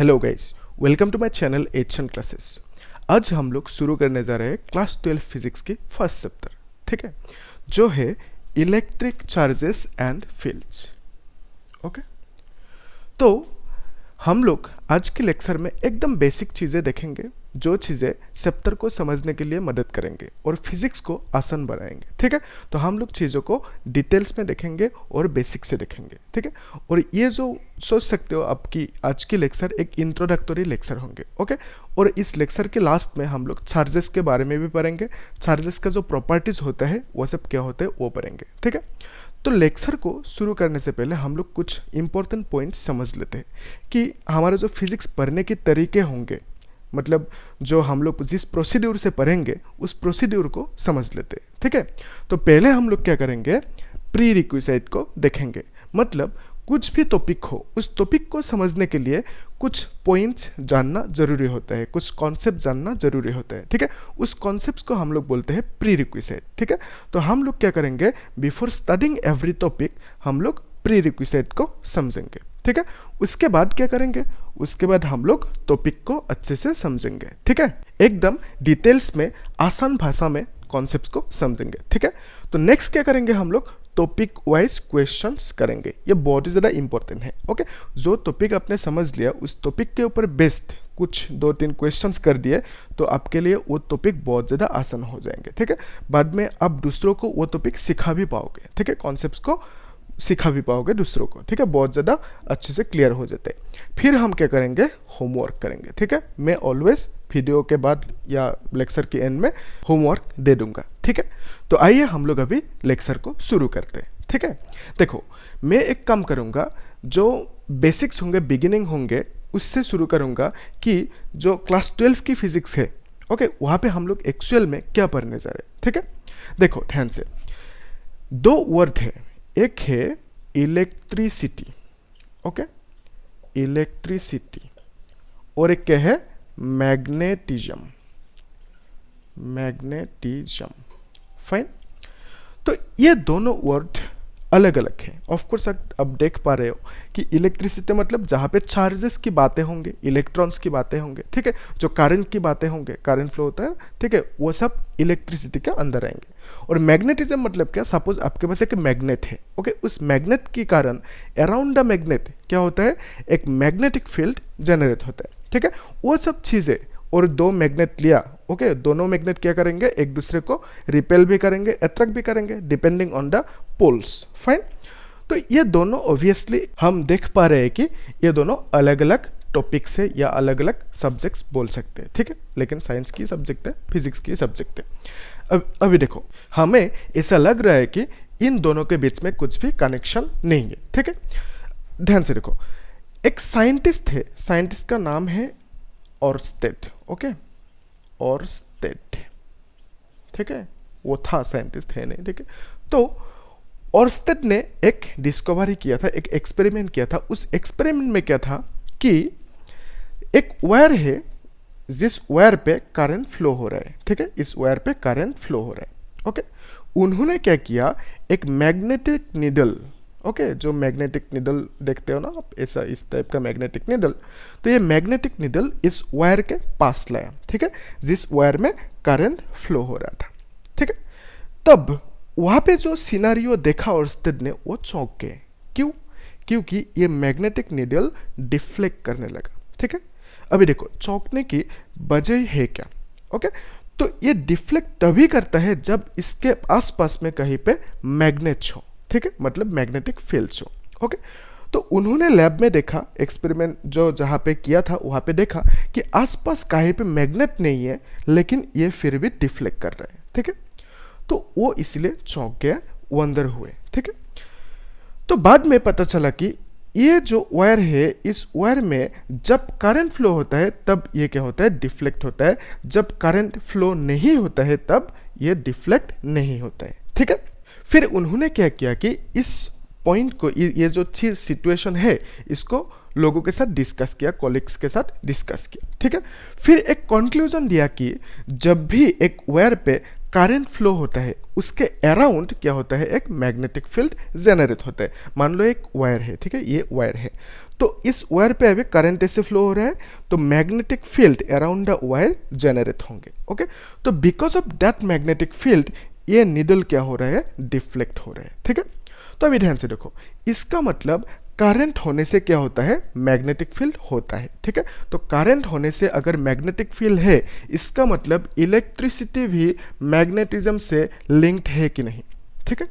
Hello guys, welcome to my channel HN classes. आज हम लोग शुरू करने जा रहे हैं क्लास 12 फिजिक्स की फर्स्ट चैप्टर, ठीक है, जो है electric charges and fields. Okay, तो हम लोग आज के लेक्चर में एकदम बेसिक चीज़ें देखेंगे, जो चीज़ें चैप्टर को समझने के लिए मदद करेंगे और फिजिक्स को आसान बनाएंगे, ठीक है। तो हम लोग चीज़ों को डिटेल्स में देखेंगे और बेसिक से देखेंगे, ठीक है। और ये जो सोच सकते हो, आपकी आज की लेक्चर एक इंट्रोडक्टरी लेक्चर होंगे, ओके। और इस लेक्चर के लास्ट में हम लोग चार्जेस के बारे में भी पढ़ेंगे, चार्जेस का जो प्रॉपर्टीज होता है वो सब क्या होते हैं वो पढ़ेंगे, ठीक है। तो लेक्चर को शुरू करने से पहले हम लोग कुछ इंपॉर्टेंट पॉइंट्स समझ लेते हैं कि हमारे जो फिजिक्स पढ़ने के तरीके होंगे, मतलब जो हम लोग जिस प्रोसीड्यूर से पढ़ेंगे उस प्रोसीड्यूर को समझ लेते हैं, ठीक है। तो पहले हम लोग क्या करेंगे, प्री रिक्विजिट को देखेंगे। मतलब कुछ भी टॉपिक हो, उस टॉपिक को समझने के लिए कुछ पॉइंट्स जानना जरूरी होता है, कुछ कॉन्सेप्ट जानना जरूरी होता है, ठीक है। उस कॉन्सेप्ट्स को हम लोग बोलते हैं प्री रिक्विजिट, ठीक है। तो हम लोग क्या करेंगे, बिफोर स्टडिंग एवरी टॉपिक हम लोग प्री रिक्विजिट को समझेंगे, ठीक है। उसके बाद क्या करेंगे, उसके बाद हम लोग टॉपिक को अच्छे से समझेंगे, ठीक है, एकदम डिटेल्स में आसान भाषा में कॉन्सेप्ट्स को समझेंगे, ठीक है। तो नेक्स्ट क्या करेंगे, हम लोग टॉपिक वाइज क्वेश्चंस करेंगे। ये बहुत ही ज़्यादा इंपॉर्टेंट है, ओके। जो टॉपिक आपने समझ लिया उस टॉपिक के ऊपर बेस्ड कुछ 2-3 क्वेश्चंस कर दिए तो आपके लिए वो टॉपिक बहुत ज़्यादा आसान हो जाएंगे, ठीक है। बाद में आप दूसरों को वो टॉपिक सिखा भी पाओगे, ठीक है, कॉन्सेप्ट्स को सिखा भी पाओगे दूसरों को, ठीक है, बहुत ज़्यादा अच्छे से क्लियर हो जाते हैं। फिर हम क्या करेंगे, होमवर्क करेंगे, ठीक है। मैं ऑलवेज वीडियो के बाद या लेक्चर के एंड में होमवर्क दे दूंगा, ठीक है। तो आइए हम लोग अभी लेक्चर को शुरू करते हैं, ठीक है। देखो, मैं एक काम करूंगा, जो बेसिक्स होंगे, बिगिनिंग होंगे, उससे शुरू करूंगा कि जो क्लास 12 की फिजिक्स है, ओके, वहाँ पे हम लोग एक्चुअल में क्या पढ़ने जा रहे हैं, ठीक है। देखो ध्यान से, दो वर्ड है, एक है इलेक्ट्रिसिटी, ओके, इलेक्ट्रिसिटी, और एक क्या है मैग्नेटिज्म, मैग्नेटिज्म, फाइन। तो ये दोनों वर्ड अलग अलग है। ऑफ कोर्स अब देख पा रहे हो कि इलेक्ट्रिसिटी मतलब जहाँ पे चार्जेस की बातें होंगे, इलेक्ट्रॉन्स की बातें होंगे, ठीक है, जो करंट की बातें होंगे, करंट फ्लो होता है, ठीक है, वो सब इलेक्ट्रिसिटी के अंदर आएंगे। और मैग्नेटिज्म मतलब क्या, सपोज आपके पास एक मैग्नेट है, ओके, उस मैग्नेट के कारण अराउंड द मैग्नेट क्या होता है, एक मैग्नेटिक फील्ड जनरेट होता है, ठीक है। वो सब चीज़ें, और दो मैग्नेट लिया, ओके, दोनों मैग्नेट क्या करेंगे, एक दूसरे को रिपेल भी करेंगे, अट्रैक्ट भी करेंगे, depending on the poles, fine. तो ये दोनों ऑब्वियसली हम देख पा रहे हैं कि ये दोनों अलग अलग टॉपिक से या अलग अलग सब्जेक्ट्स बोल सकते हैं, ठीक है, लेकिन साइंस की सब्जेक्ट है, फिजिक्स की सब्जेक्ट है। अभी देखो, हमें ऐसा लग रहा है कि इन दोनों के बीच में कुछ भी कनेक्शन नहीं है, ठीक है। ध्यान से देखो, एक साइंटिस्ट है, साइंटिस्ट का नाम है ओर्स्टेड, ओके, ओर्स्टेड, ठीक है, वो था साइंटिस्ट, है नहीं, ठीक है। तो ओर्स्टेड ने एक डिस्कवरी किया था, एक एक्सपेरिमेंट किया था। उस एक्सपेरिमेंट में क्या था कि एक वायर है, जिस वायर पे करंट फ्लो हो रहा है, ठीक है, इस वायर पे करंट फ्लो हो रहा है, ओके। उन्होंने क्या किया, एक मैग्नेटिक निडल, ओके, जो मैग्नेटिक निडल देखते हो ना आप, ऐसा इस टाइप का मैग्नेटिक निडल, तो ये मैग्नेटिक निडल इस वायर के पास लाया, ठीक है, जिस वायर में करंट फ्लो हो रहा था, ठीक है। तब वहाँ पे जो सिनारियो देखा ओर्स्टेड ने, वो चौंक गए। क्यों? क्योंकि ये मैग्नेटिक निडल डिफ्लेक्ट करने लगा, ठीक है। अभी देखो, चौंकने की वजह है क्या, ओके। तो ये डिफ्लेक्ट तभी करता है जब इसके आसपास में कहीं पे मैग्नेट हो, ठीक है, मतलब मैग्नेटिक फील्ड्स हो, ओके। तो उन्होंने लैब में देखा, एक्सपेरिमेंट जो जहाँ पे किया था वहाँ पे देखा कि आसपास कहीं पे मैग्नेट नहीं है, लेकिन ये फिर भी डिफ्लेक्ट कर रहा है, ठीक है। तो वो इसलिए चौंक गया, वंदर हुए, ठीक है। तो बाद में पता चला कि ये जो वायर है, इस वायर में जब करंट फ्लो होता है तब ये क्या होता है, डिफ्लेक्ट होता है, जब करंट फ्लो नहीं होता है तब ये डिफ्लेक्ट नहीं होता है, ठीक है। फिर उन्होंने क्या किया कि इस पॉइंट को, ये जो चीज सिचुएशन है, इसको लोगों के साथ डिस्कस किया, कॉलिग्स के साथ डिस्कस किया, ठीक है। फिर एक कंक्लूजन दिया कि जब भी एक वायर पे करंट फ्लो होता है उसके अराउंड क्या होता है, एक मैग्नेटिक फील्ड जनरेट होता है। मान लो एक वायर है, ठीक है, ये वायर है, तो इस वायर पे अभी करंट ऐसे फ्लो हो रहा है, तो magnetic field around the wire generate होंगे। ओके, तो because of that magnetic field ये निडल क्या हो रहा है, डिफ्लेक्ट हो रहा है। ठीक है, तो अभी ध्यान से देखो, इसका मतलब करंट होने से क्या होता है, मैग्नेटिक फील्ड होता है। ठीक है, तो करंट होने से अगर मैग्नेटिक फील्ड है, इसका मतलब इलेक्ट्रिसिटी भी मैग्नेटिज्म से लिंक्ड है कि नहीं। ठीक है,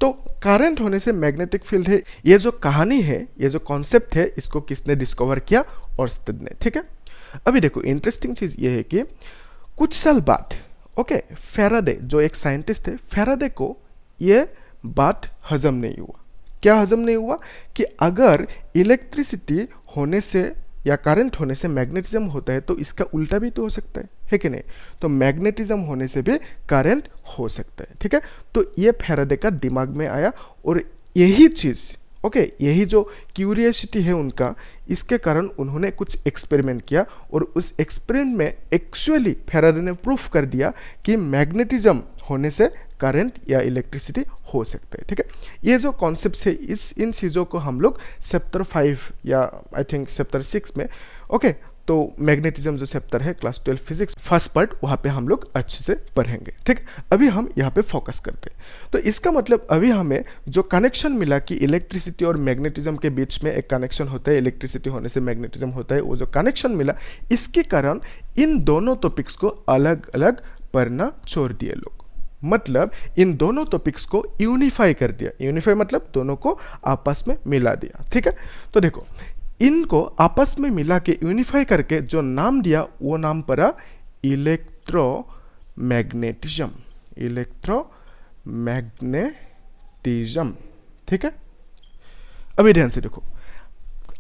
तो करंट होने से मैग्नेटिक फील्ड है, ये जो कहानी है, ये जो कॉन्सेप्ट है, इसको किसने डिस्कवर किया, ओर्स्टेड ने। ठीक है, अभी देखो इंटरेस्टिंग चीज ये है कि कुछ साल बाद ओके फैराडे जो एक साइंटिस्ट थे, फैराडे को ये बात हजम नहीं हुआ। क्या हजम नहीं हुआ कि अगर इलेक्ट्रिसिटी होने से या करंट होने से मैग्नेटिज्म होता है तो इसका उल्टा भी तो हो सकता है कि नहीं। तो मैग्नेटिज्म होने से भी करंट हो सकता है। ठीक है, तो ये फैराडे का दिमाग में आया और यही चीज़ ओके यही जो क्यूरियोसिटी है उनका, इसके कारण उन्होंने कुछ एक्सपेरिमेंट किया और उस एक्सपेरिमेंट में एक्चुअली फैराडे ने प्रूफ कर दिया कि मैग्नेटिज्म होने से करंट या इलेक्ट्रिसिटी हो सकता है। ठीक है, ये जो कॉन्सेप्ट है इन चीज़ों को हम लोग चैप्टर 5 या आई थिंक चैप्टर 6 में ओके तो मैग्नेटिज्म जो चैप्टर है क्लास 12 फिजिक्स फर्स्ट पार्ट, वहाँ पे हम लोग अच्छे से पढ़ेंगे। ठीक, अभी हम यहाँ पे फोकस करते हैं। तो इसका मतलब अभी हमें जो कनेक्शन मिला कि इलेक्ट्रिसिटी और मैग्नेटिज्म के बीच में एक कनेक्शन होता है, इलेक्ट्रिसिटी होने से मैग्नेटिज्म होता है, वो जो कनेक्शन मिला, इसके कारण इन दोनों टॉपिक्स को अलग अलग पढ़ना छोड़ दिए लोग। मतलब इन दोनों टॉपिक्स को यूनिफाई कर दिया। यूनिफाई मतलब दोनों को आपस में मिला दिया। ठीक है, तो देखो इनको आपस में मिला के यूनिफाई करके जो नाम दिया वो नाम पड़ा इलेक्ट्रोमैग्नेटिज्म। इलेक्ट्रोमैग्नेटिज्म। ठीक है, अभी ध्यान से देखो,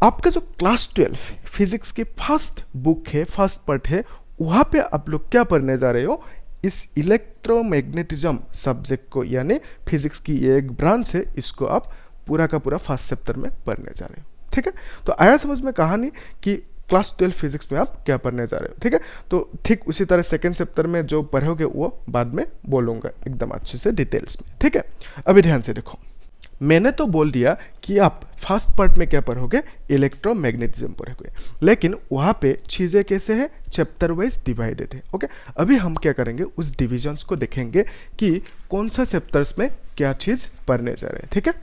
आपका जो क्लास 12 फिजिक्स की फर्स्ट बुक है, फर्स्ट पार्ट है, वहां पे आप लोग क्या पढ़ने जा रहे हो, इस इलेक्ट्रोमैग्नेटिज्म सब्जेक्ट को, यानी फिजिक्स की ये एक ब्रांच है, इसको आप पूरा का पूरा फर्स्ट चैप्टर में पढ़ने जा रहे हो। ठीक है, तो आया समझ में कहानी कि क्लास 12 फिजिक्स में आप क्या पढ़ने जा रहे हो। ठीक है, तो ठीक उसी तरह सेकंड चैप्टर में जो पढ़ोगे वो बाद में बोलूंगा एकदम अच्छे से डिटेल्स में। ठीक है, अभी ध्यान से देखो, मैंने तो बोल दिया कि आप फर्स्ट पार्ट में क्या पढ़ोगे, इलेक्ट्रोमैग्नेटिज्म पढ़ोगे, लेकिन वहाँ पे चीज़ें कैसे हैं, चैप्टर वाइज डिवाइडेड है। ओके, अभी हम क्या करेंगे, उस डिविजन्स को देखेंगे कि कौन सा चैप्टर्स में क्या चीज़ पढ़ने जा रहे हैं। ठीक है,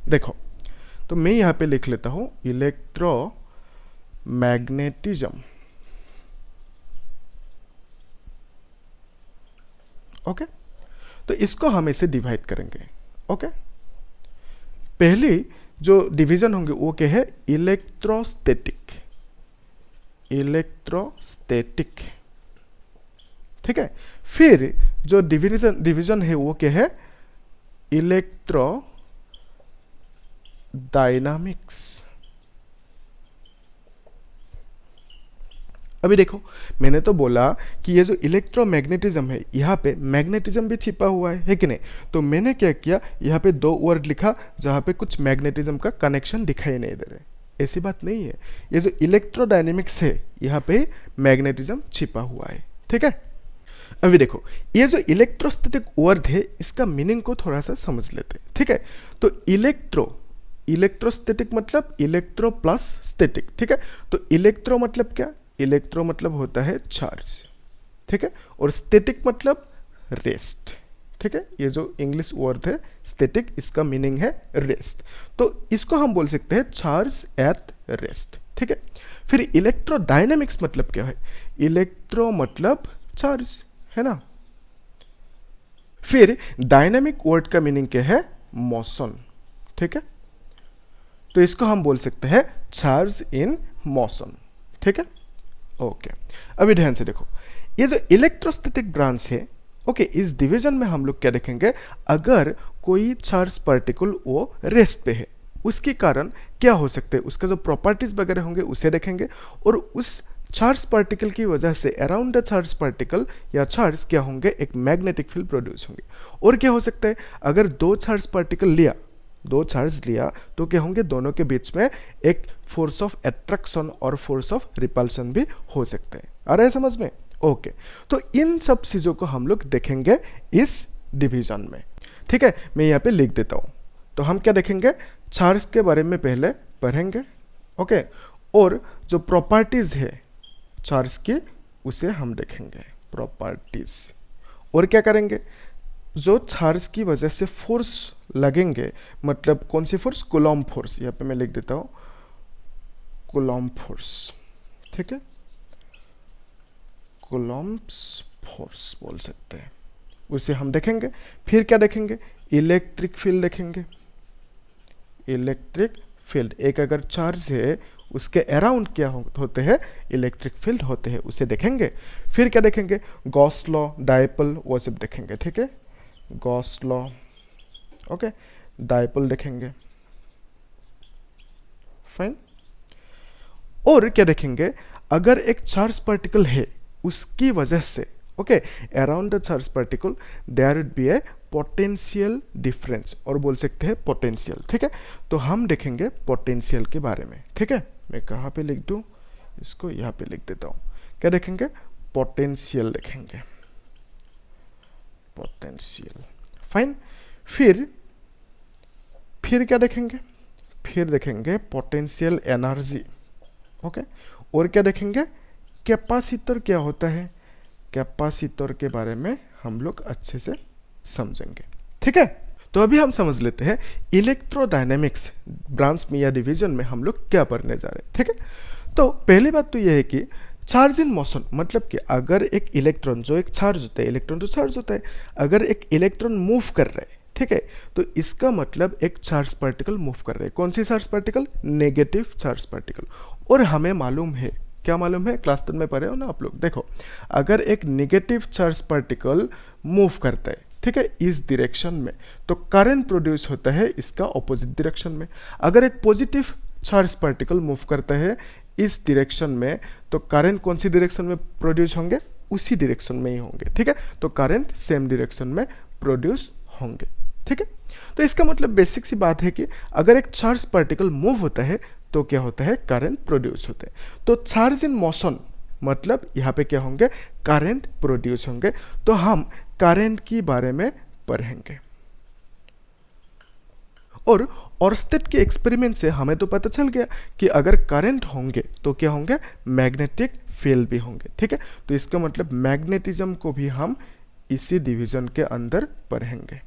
देखो तो मैं यहाँ पे लिख लेता हूँ इलेक्ट्रोमैग्नेटिज्म। ओके, तो इसको हम इसे डिवाइड करेंगे। ओके, पहली जो डिवीजन होंगे वो क्या है, इलेक्ट्रोस्टैटिक। इलेक्ट्रोस्टैटिक। ठीक है, फिर जो डिवीजन है वो क्या है, इलेक्ट्रो डायनामिक्स। अभी देखो मैंने तो बोला कि ये जो इलेक्ट्रोमैग्नेटिज्म है, यहाँ पे मैग्नेटिज्म भी छिपा हुआ है कि नहीं। तो मैंने क्या किया, यहाँ पे दो वर्ड लिखा जहाँ पे कुछ मैग्नेटिज्म का कनेक्शन दिखाई नहीं दे रहे। ऐसी बात नहीं है, ये जो इलेक्ट्रोडायनेमिक्स है यहाँ पे मैग्नेटिज्म छिपा हुआ है। ठीक है, अभी देखो ये जो इलेक्ट्रोस्टैटिक वर्ड है, इसका मीनिंग को थोड़ा सा समझ लेते हैं। ठीक है, तो इलेक्ट्रोस्टैटिक मतलब इलेक्ट्रो प्लस स्टैटिक। ठीक है, तो इलेक्ट्रो मतलब क्या, इलेक्ट्रो मतलब होता है चार्ज। ठीक है, और स्टैटिक मतलब रेस्ट। ठीक है, ये जो इंग्लिश वर्ड है स्टैटिक, इसका मीनिंग है रेस्ट। तो इसको हम बोल सकते हैं चार्ज एट रेस्ट। ठीक है, फिर इलेक्ट्रोडायनामिक्स मतलब क्या है, इलेक्ट्रो मतलब चार्ज है ना। फिर डायनामिक वर्ड का मीनिंग क्या है, मोशन। ठीक है, तो इसको हम बोल सकते हैं चार्ज इन मोशन। ठीक है, ओके, अभी ध्यान से देखो, ये जो इलेक्ट्रोस्टैटिक ब्रांच है ओके इस डिवीजन में हम लोग क्या देखेंगे, अगर कोई चार्ज पार्टिकल वो रेस्ट पे है, उसके कारण क्या हो सकते हैं, उसका जो प्रॉपर्टीज वगैरह होंगे उसे देखेंगे, और उस चार्ज पार्टिकल की वजह से अराउंड द चार्ज पार्टिकल या चार्ज क्या होंगे, एक मैग्नेटिक फील्ड प्रोड्यूस होंगे। और क्या हो सकता है, अगर दो चार्ज पार्टिकल लिया, दो चार्ज लिया तो क्या होंगे, दोनों के बीच में एक फोर्स ऑफ अट्रैक्शन और फोर्स ऑफ रिपल्शन भी हो सकते हैं। आ रहा है समझ में? ओके, तो इन सब चीज़ों को हम लोग देखेंगे इस डिवीजन में। ठीक है, मैं यहाँ पे लिख देता हूँ। तो हम क्या देखेंगे, चार्ज के बारे में पहले पढ़ेंगे, ओके, और जो प्रॉपर्टीज है चार्ज की उसे हम देखेंगे, प्रॉपर्टीज। और क्या करेंगे, जो चार्ज की वजह से फोर्स लगेंगे, मतलब कौन सी फोर्स, कूलॉम फोर्स, यहाँ पे मैं लिख देता हूँ कूलॉम फोर्स। ठीक है, कूलॉम्स फोर्स बोल सकते हैं, उसे हम देखेंगे। फिर क्या देखेंगे, इलेक्ट्रिक फील्ड देखेंगे। इलेक्ट्रिक फील्ड, एक अगर चार्ज है उसके अराउंड क्या होते हैं, इलेक्ट्रिक फील्ड होते हैं, उसे देखेंगे। फिर क्या देखेंगे, गॉस लॉ, डायपोल, वो सब देखेंगे। ठीक है, गॉस लॉ, ओके, डायपोल देखेंगे। फाइन। और क्या देखेंगे, अगर एक चार्ज पार्टिकल है उसकी वजह से, okay, around the charge particle there would be a potential difference, और बोल सकते हैं पोटेंशियल। ठीक है, तो हम देखेंगे पोटेंशियल के बारे में। ठीक है, मैं कहाँ पे लिख दूँ इसको, यहाँ पे लिख देता हूँ। क्या देखेंगे, पोटेंशियल देखेंगे, पोटेंशियल। फाइन। फिर क्या देखेंगे, फिर देखेंगे पोटेंशियल एनर्जी। ओके, और क्या देखेंगे, कैपेसिटर क्या होता है, कैपेसिटर के बारे में हम लोग अच्छे से समझेंगे। ठीक है, तो अभी हम समझ लेते हैं इलेक्ट्रोडायनेमिक्स ब्रांच में या डिवीजन में हम लोग क्या पढ़ने जा रहे हैं। ठीक है, तो पहली बात तो यह है कि चार्ज इन मोशन, मतलब कि अगर एक इलेक्ट्रॉन, जो एक चार्ज होता है, इलेक्ट्रॉन जो चार्ज होता है, अगर एक इलेक्ट्रॉन मूव कर रहा है, ठीक है, तो इसका मतलब एक चार्ज पार्टिकल मूव कर रहा है। कौन सी charge particle, negative charge particle. और हमें मालूम है, क्या मालूम है, क्लास 10 में पढ़े हो ना आप लोग। देखो, अगर एक नेगेटिव चार्ज पार्टिकल मूव करता है, ठीक है, इस डायरेक्शन में, तो करंट प्रोड्यूस होता है इसका ऑपोजिट डायरेक्शन में। अगर एक पॉजिटिव चार्ज पार्टिकल मूव करता है इस डायरेक्शन में, तो करंट कौन सी डायरेक्शन में प्रोड्यूस होंगे, उसी डायरेक्शन में ही होंगे। ठीक है, तो करंट सेम डायरेक्शन में प्रोड्यूस होंगे। ठीक है, तो इसका मतलब बेसिक सी बात है कि अगर एक चार्ज पार्टिकल मूव होता है तो क्या होता है, करंट प्रोड्यूस होते हैं। तो चार्ज इन मोशन मतलब यहाँ पे क्या होंगे, करंट प्रोड्यूस होंगे। तो हम करंट के बारे में पढ़ेंगे। और ऑर्स्टेड के एक्सपेरिमेंट से हमें तो पता चल गया कि अगर करंट होंगे तो क्या होंगे, मैग्नेटिक फील्ड भी होंगे। ठीक है, तो इसका मतलब मैग्नेटिज्म को भी हम इसी डिवीजन के अंदर पढ़ेंगे,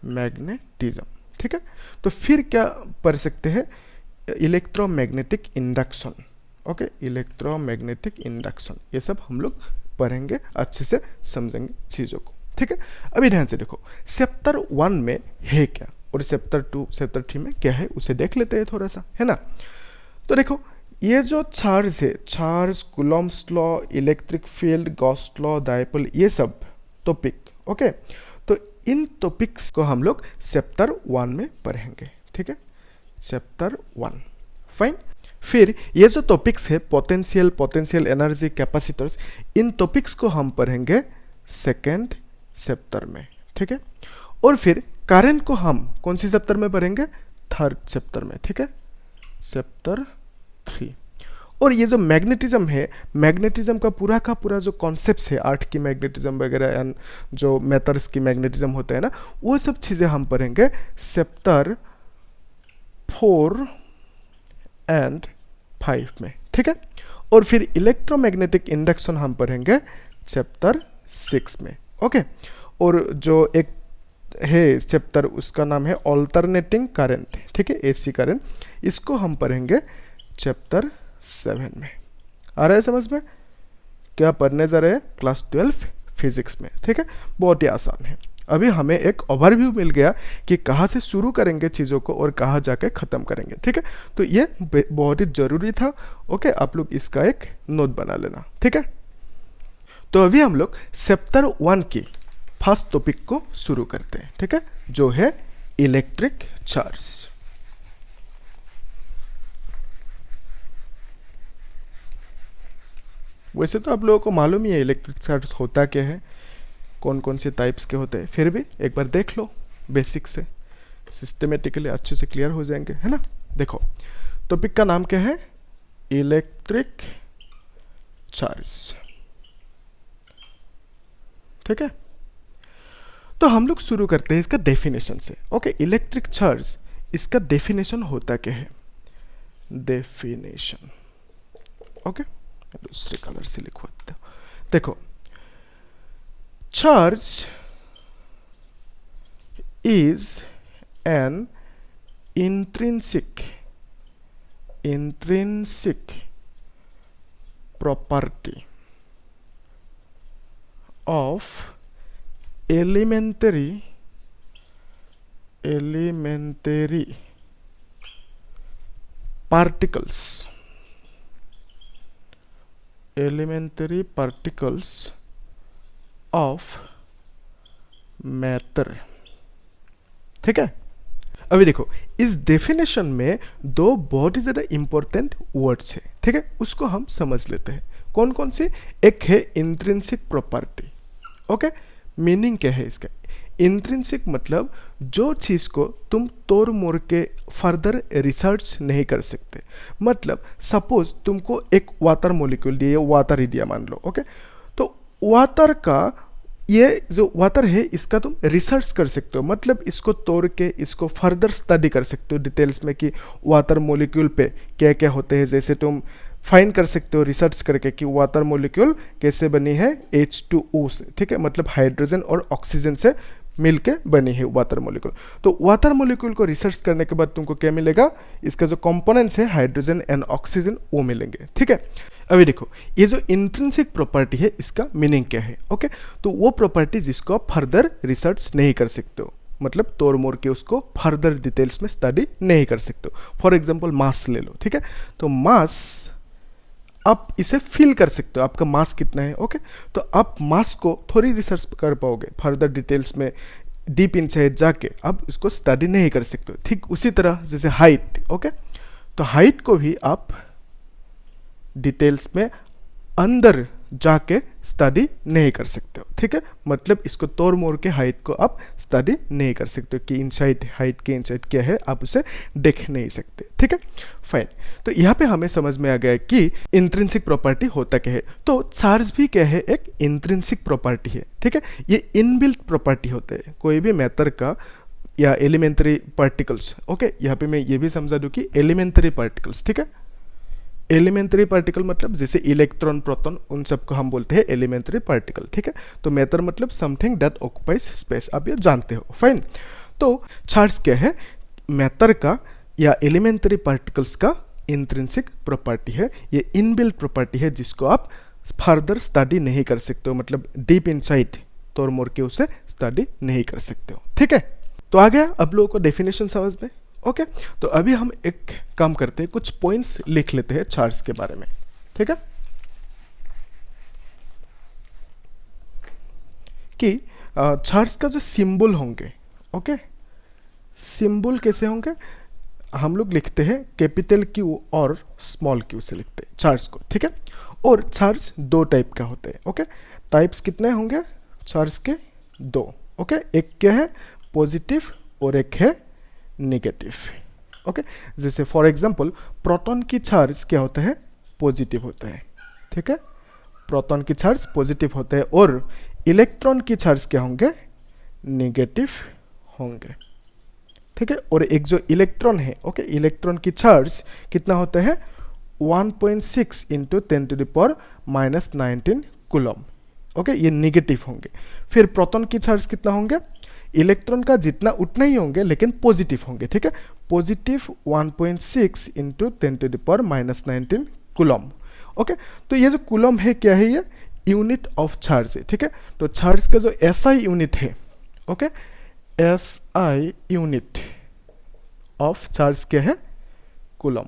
मैग्नेटिज्म। ठीक है, तो फिर क्या पढ़ सकते हैं, electromagnetic induction. Okay, electromagnetic induction, ये सब हम लोग पढ़ेंगे, अच्छे से समझेंगे चीज़ों को। ठीक है, अभी ध्यान से देखो, चैप्टर 1 में है क्या और चैप्टर 2 चैप्टर 3 में क्या है, उसे देख लेते हैं थोड़ा सा, है ना। तो देखो, ये जो चार्ज है, charge, Coulomb's law, electric field, Gauss law, dipole, ये सब टॉपिक, ओके, तो इन टॉपिक्स को हम लोग चैप्टर 1 में पढ़ेंगे। ठीक है, चैप्टर 1। फाइन। फिर ये जो टॉपिक्स है, पोटेंशियल, पोटेंशियल एनर्जी, कैपेसिटर्स, इन टॉपिक्स को हम पढ़ेंगे सेकेंड चैप्टर में। ठीक है, और फिर करंट को हम कौन सी चैप्टर में पढ़ेंगे, थर्ड चैप्टर में। ठीक है, चैप्टर 3। और ये जो मैग्नेटिज्म है, मैग्नेटिज्म का पूरा जो कॉन्सेप्ट है, आर्ट की मैग्नेटिज्म वगैरह एंड जो मेथड्स की मैग्नेटिज्म होता है ना, वो सब चीज़ें हम पढ़ेंगे चैप्टर 4 एंड 5 में। ठीक है, और फिर इलेक्ट्रोमैग्नेटिक इंडक्शन हम पढ़ेंगे चैप्टर 6 में। ओके, और जो एक है चैप्टर, उसका नाम है ऑल्टरनेटिंग करंट। ठीक है, एसी करंट, इसको हम पढ़ेंगे चैप्टर 7 में। आ रहा है समझ में, क्या पढ़ने जा रहे हैं, क्लास 12 फिजिक्स में। ठीक है, बहुत ही आसान है। अभी हमें एक ओवरव्यू मिल गया कि कहाँ से शुरू करेंगे चीज़ों को और कहाँ जाके ख़त्म करेंगे। ठीक है, तो ये बहुत ही ज़रूरी था। ओके, आप लोग इसका एक नोट बना लेना। ठीक है, तो अभी हम लोग चैप्टर 1 की फर्स्ट टॉपिक को शुरू करते हैं। ठीक है, जो है इलेक्ट्रिक चार्ज। वैसे तो आप लोगों को मालूम ही है इलेक्ट्रिक चार्ज होता क्या है, कौन कौन से टाइप्स के होते हैं, फिर भी एक बार देख लो बेसिक से। सिस्टमेटिकली अच्छे से क्लियर हो जाएंगे, है ना। देखो टॉपिक का नाम क्या है, इलेक्ट्रिक चार्ज, ठीक है। तो हम लोग शुरू करते हैं इसका डेफिनेशन से। ओके, इलेक्ट्रिक चार्ज, इसका डेफिनेशन होता क्या है, डेफिनेशन। ओके, दूसरे कलर से लिखवाते हो। देखो, charge is an intrinsic property of elementary particles of matter, ठीक है। अभी देखो, इस डेफिनेशन में दो बहुत ही ज़्यादा इंपॉर्टेंट वर्ड्स है, ठीक है, उसको हम समझ लेते हैं। कौन कौन से, एक है इंट्रिंसिक प्रॉपर्टी। ओके, मीनिंग क्या है इसका, इंट्रिंसिक मतलब जो चीज़ को तुम तोड़ मोड़ के फर्दर रिसर्च नहीं कर सकते। मतलब सपोज तुमको एक वाटर मॉलिक्यूल दिए, वाटर ही दिया मान लो। ओके, तो वाटर का, ये जो वाटर है इसका तुम रिसर्च कर सकते हो, मतलब इसको तोड़ के इसको फर्दर स्टडी कर सकते हो डिटेल्स में कि वाटर मॉलिक्यूल पे क्या क्या होते हैं। जैसे तुम फाइंड कर सकते हो रिसर्च करके कि वाटर मॉलिक्यूल कैसे बनी है, H2O से, ठीक है, मतलब हाइड्रोजन और ऑक्सीजन से मिलके बनी है वाटर मॉलिक्यूल। तो वाटर मॉलिक्यूल को रिसर्च करने के बाद तुमको क्या मिलेगा, इसका जो कंपोनेंट्स है हाइड्रोजन एंड ऑक्सीजन वो मिलेंगे, ठीक है। अभी देखो, ये जो इंट्रिंसिक प्रॉपर्टी है इसका मीनिंग क्या है। ओके, तो वो प्रॉपर्टी जिसको आप फर्दर रिसर्च नहीं कर सकते हो, मतलब तोड़ मोड़ के उसको फर्दर डिटेल्स में स्टडी नहीं कर सकते हो। फॉर एग्जांपल मास ले लो, ठीक है, तो मास आप इसे फील कर सकते हो, आपका मास कितना है। ओके, तो आप मास को थोड़ी रिसर्च कर पाओगे, फर्दर डिटेल्स में डीप इनसाइड जाके आप इसको स्टडी नहीं कर सकते हो। ठीक उसी तरह जैसे हाइट, ओके, तो हाइट को भी आप डिटेल्स में अंदर जाके स्टडी नहीं कर सकते हो, ठीक है, मतलब इसको तोड़ मोड़ के हाइट को आप स्टडी नहीं कर सकते हो कि इनसाइड, हाइट के इनसाइड क्या है आप उसे देख नहीं सकते, ठीक है, फाइन। तो यहाँ पे हमें समझ में आ गया कि इंट्रिंसिक प्रॉपर्टी होता क्या है। तो चार्ज भी क्या है, एक इंट्रिंसिक प्रॉपर्टी है, ठीक है, ये इनबिल्ट प्रॉपर्टी होते हैं कोई भी मैटर का या एलिमेंट्री पार्टिकल्स। ओके, यहाँ पे मैं ये भी समझा दूँ कि एलिमेंट्री पार्टिकल्स, ठीक है, एलिमेंट्री पार्टिकल मतलब जैसे इलेक्ट्रॉन, प्रोटॉन, उन सबको हम बोलते हैं एलिमेंट्री पार्टिकल, ठीक है। तो मैटर मतलब समथिंग दैट ऑक्युपाइज स्पेस, आप ये जानते हो, फाइन। तो चार्ज क्या है, मैटर का या एलिमेंट्री पार्टिकल्स का इंट्रिंसिक प्रॉपर्टी है, ये इनबिल्ट प्रॉपर्टी है जिसको आप फर्दर स्टडी नहीं कर सकते हो, मतलब डीप इनसाइड तोड़ मोड़ के उसे स्टडी नहीं कर सकते हो, ठीक है। तो आ गया अब लोगों को डेफिनेशन समझ में। ओके, तो अभी हम एक काम करते हैं, कुछ पॉइंट्स लिख लेते हैं चार्ज के बारे में, ठीक है, कि चार्ज का जो सिंबल होंगे, ओके, सिंबल कैसे होंगे, हम लोग लिखते हैं कैपिटल क्यू और स्मॉल क्यू से लिखते हैं चार्ज को, ठीक है। और चार्ज दो टाइप का होते हैं, ओके, टाइप्स कितने होंगे चार्ज के, दो, ओके, एक क्या है पॉजिटिव और एक है नेगेटिव। ओके, जैसे फॉर एग्जांपल प्रोटॉन की चार्ज क्या होता है, पॉजिटिव होता है, ठीक है, प्रोटॉन की चार्ज पॉजिटिव होता है, और इलेक्ट्रॉन की चार्ज क्या होंगे, नेगेटिव होंगे, ठीक है। और एक जो इलेक्ट्रॉन है, ओके, इलेक्ट्रॉन की चार्ज कितना होता है, 1.6 इंटू 10⁻⁻19 कूलम, ओके, ये नेगेटिव होंगे। फिर प्रोटॉन की चार्ज कितना होंगे, इलेक्ट्रॉन का जितना उतना ही होंगे लेकिन पॉजिटिव होंगे, ठीक है, पॉजिटिव 1.6 इंटू 10⁻⁻19 कूलम। ओके, तो ये जो कूलम है क्या है, ये यूनिट ऑफ चार्ज है, ठीक है। तो चार्ज का जो एसआई यूनिट है, okay, SI unit of charge क्या है, कूलम।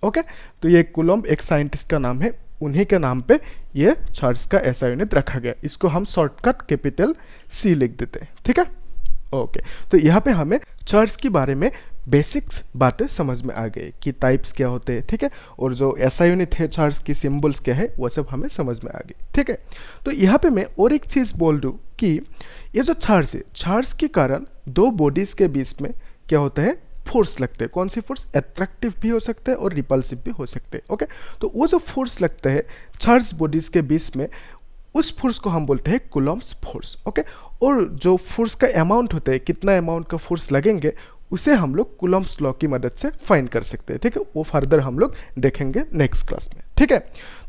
ओके, तो ये कूलम एक साइंटिस्ट का नाम है, उन्हीं के नाम पे ये चार्ज का ऐसा यूनिट रखा गया, इसको हम शॉर्टकट कैपिटल सी लिख देते हैं, ठीक है। ओके, तो यहाँ पे हमें चार्ज के बारे में बेसिक्स बातें समझ में आ गई कि टाइप्स क्या होते हैं, ठीक है, और जो ऐसा यूनिट है चार्ज की सिंबल्स क्या है वो सब हमें समझ में आ गई, ठीक है। तो यहाँ पे मैं और एक चीज़ बोल दूँ कि ये जो चार्ज है, चार्ज के कारण दो बॉडीज के बीच में क्या होता है, फोर्स लगते हैं। कौन सी फोर्स? अट्रैक्टिव भी हो सकते हैं और रिपल्सिव भी हो सकते हैं, ओके। तो वो जो फोर्स लगता है चार्ज बॉडीज के बीच में, उस फोर्स को हम बोलते हैं कूलम्ब्स फोर्स, ओके। और जो फोर्स का अमाउंट होता है, कितना अमाउंट का फोर्स लगेंगे, उसे हम लोग कूलम्ब्स लॉ की मदद से फाइंड कर सकते हैं, ठीक है। वो फर्दर हम लोग देखेंगे नेक्स्ट क्लास में, ठीक है।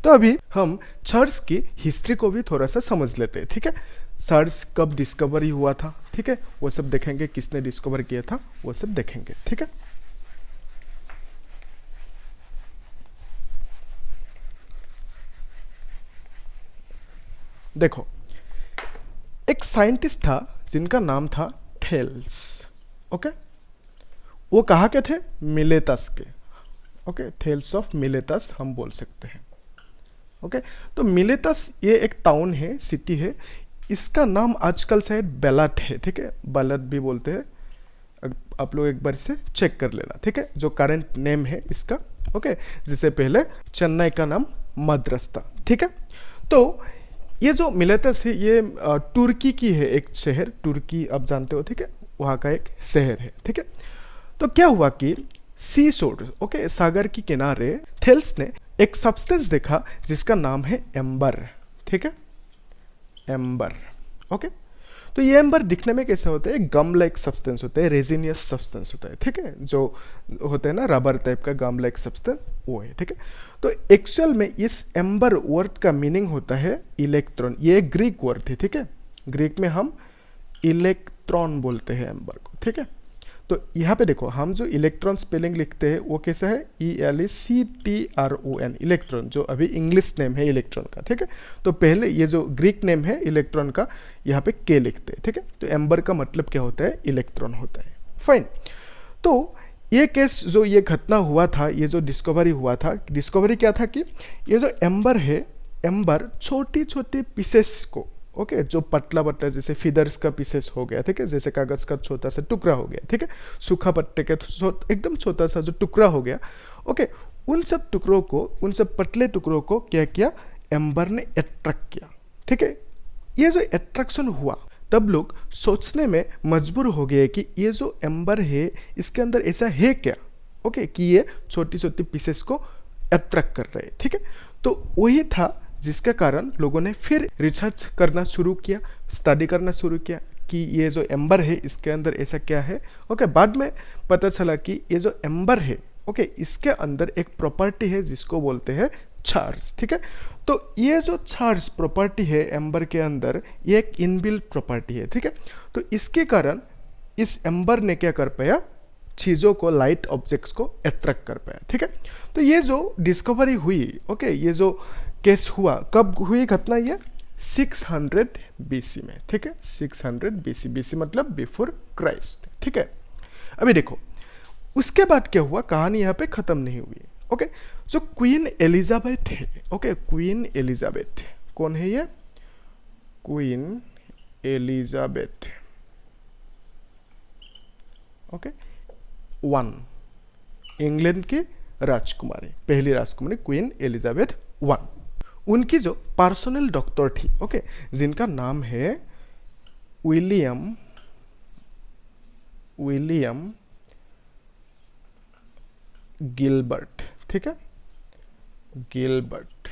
तो अभी हम चार्ज की हिस्ट्री को भी थोड़ा सा समझ लेते हैं, ठीक है। चार्ज कब डिस्कवरी हुआ था, ठीक है, वो सब देखेंगे, किसने डिस्कवर किया था वो सब देखेंगे, ठीक है। देखो, एक साइंटिस्ट था जिनका नाम था थेल्स, ओके। वो कहाँ के थे? मिलेतस के, ओके। थेल्स ऑफ मिलेतस हम बोल सकते हैं, ओके। तो मिलेतस ये एक टाउन है, सिटी है। इसका नाम आजकल शायद बेलट है, ठीक है, बेलट भी बोलते हैं। आप लोग एक बार इसे चेक कर लेना, ठीक है, जो करंट नेम है इसका, ओके। जिसे पहले चेन्नई का नाम मद्रास था, ठीक है। तो ये जो मिलेतस है ये तुर्की की है, एक शहर, तुर्की आप जानते हो, ठीक है, वहाँ का एक शहर है, ठीक है। तो क्या हुआ कि सी शोर, ओके, सागर के किनारे थेल्स ने एक सब्सटेंस देखा जिसका नाम है एम्बर, ठीक है, एम्बर, ओके। तो ये एम्बर दिखने में कैसा होता है? गम लाइक सब्सटेंस होता है, रेजिनियस सब्सटेंस होता है, ठीक है, जो होता है ना रबर टाइप का गम लाइक सब्सटेंस, वो है, ठीक है। तो एक्चुअल में इस एम्बर वर्ड का मीनिंग होता है इलेक्ट्रॉन। ये ग्रीक वर्ड है, ठीक है, ग्रीक में हम इलेक्ट्रॉन बोलते हैं एम्बर को, ठीक है। तो यहाँ पे देखो, हम जो इलेक्ट्रॉन स्पेलिंग लिखते हैं वो कैसा है? ELECTRON, इलेक्ट्रॉन, जो अभी इंग्लिश नेम है इलेक्ट्रॉन का, ठीक है। तो पहले ये जो ग्रीक नेम है इलेक्ट्रॉन का, यहाँ पे के लिखते हैं, ठीक है। तो एम्बर का मतलब क्या होता है? इलेक्ट्रॉन होता है, फाइन। तो ये केस, जो ये घटना हुआ था, ये जो डिस्कवरी हुआ था, डिस्कवरी क्या था कि ये जो एम्बर है, एम्बर छोटी छोटी पीसेस को, ओके, जो पतला पतला जैसे फिदर्स का पीसेस हो गया, ठीक है, जैसे कागज का छोटा सा टुकड़ा हो गया, ठीक है, सूखा पत्ते का एकदम छोटा सा जो टुकड़ा हो गया, ओके, उन सब टुकड़ों को, उन सब पतले टुकड़ों को क्या किया? एम्बर ने अट्रैक्ट किया, ठीक है। ये जो अट्रैक्शन हुआ, तब लोग सोचने में मजबूर हो गए कि ये जो एम्बर है इसके अंदर ऐसा है क्या, ओके, कि ये छोटी छोटी पीसेस को अट्रैक्ट कर रहे हैं, ठीक है। तो वही था जिसके कारण लोगों ने फिर रिसर्च करना शुरू किया, स्टडी करना शुरू किया कि ये जो एम्बर है इसके अंदर ऐसा क्या है, ओके। बाद में पता चला कि ये जो एम्बर है, ओके, इसके अंदर एक प्रॉपर्टी है जिसको बोलते हैं चार्ज, ठीक है। तो ये जो चार्ज प्रॉपर्टी है एम्बर के अंदर, ये एक इनबिल्ट प्रॉपर्टी है, ठीक है। तो इसके कारण इस एम्बर ने क्या कर पाया? चीज़ों को, लाइट ऑब्जेक्ट्स को अट्रैक्ट कर पाया, ठीक है। तो ये जो डिस्कवरी हुई, ओके, ये जो केस हुआ, कब हुई घटना? ये 600 BC में, ठीक है, 600 BC, BC मतलब बिफोर क्राइस्ट, ठीक है। अभी देखो, उसके बाद क्या हुआ? कहानी यहाँ पे खत्म नहीं हुई, ओके। जो क्वीन एलिजाबेथ है, ओके, क्वीन एलिजाबेथ कौन है? ये queen Elizabeth, okay, one, England की राजकुमारी, पहली राजकुमारी क्वीन एलिजाबेथ वन। उनकी जो पर्सनल डॉक्टर थी, ओके, जिनका नाम है विलियम गिलबर्ट, ठीक है, गिलबर्ट,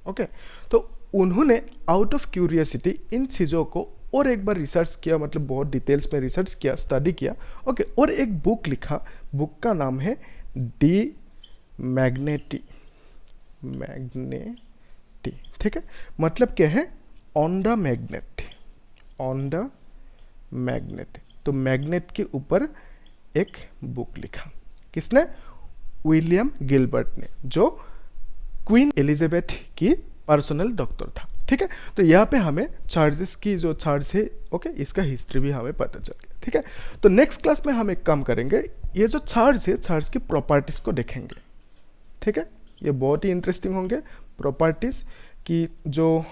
ओके। तो उन्होंने आउट ऑफ क्यूरियोसिटी इन चीज़ों को और एक बार रिसर्च किया, मतलब बहुत डिटेल्स में रिसर्च किया, स्टडी किया, ओके, और एक बुक लिखा। बुक का नाम है डी मैग्नेटी, ठीक है। मतलब क्या है? On the magnet, on the magnet. तो मैग्नेट के ऊपर एक बुक लिखा, किसने? विलियम गिलबर्ट ने, जो क्वीन एलिजाबेथ की पर्सनल डॉक्टर था, ठीक है। तो यहाँ पे हमें चार्जेस की, जो चार्ज है, ओके, इसका हिस्ट्री भी हमें पता चल गया, ठीक है। तो नेक्स्ट क्लास में हम एक काम करेंगे, ये जो चार्ज है, चार्ज की प्रॉपर्टीज को देखेंगे, ठीक है। ये बहुत ही इंटरेस्टिंग होंगे प्रॉपर्टीज की, जो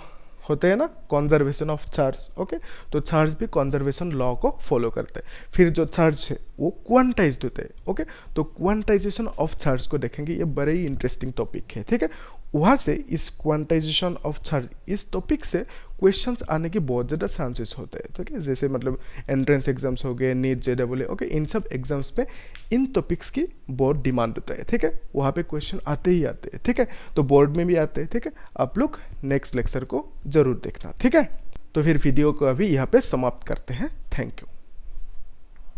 होते हैं ना, कंजर्वेशन ऑफ चार्ज। ओके, तो चार्ज भी कंजर्वेशन लॉ को फॉलो करते हैं। फिर जो चार्ज है वो क्वांटाइज्ड होते हैं। ओके, तो क्वांटाइजेशन ऑफ चार्ज को देखेंगे, ये बड़े ही इंटरेस्टिंग टॉपिक है। ठीक है, वहाँ से इस क्वांटाइजेशन ऑफ चार्ज इस टॉपिक से क्वेश्चंस आने की बहुत ज़्यादा चांसेस होते हैं। ठीक है, जैसे मतलब एंट्रेंस एग्जाम्स हो गए, नीट, JEE, ओके, इन सब एग्जाम्स पे इन टॉपिक्स की बहुत डिमांड होता है। ठीक है, वहाँ पे क्वेश्चन आते ही आते हैं। ठीक है, तो बोर्ड में भी आते हैं। ठीक है, आप लोग नेक्स्ट लेक्चर को जरूर देखना। ठीक है, तो फिर वीडियो को अभी यहाँ पे समाप्त करते हैं। Thank you.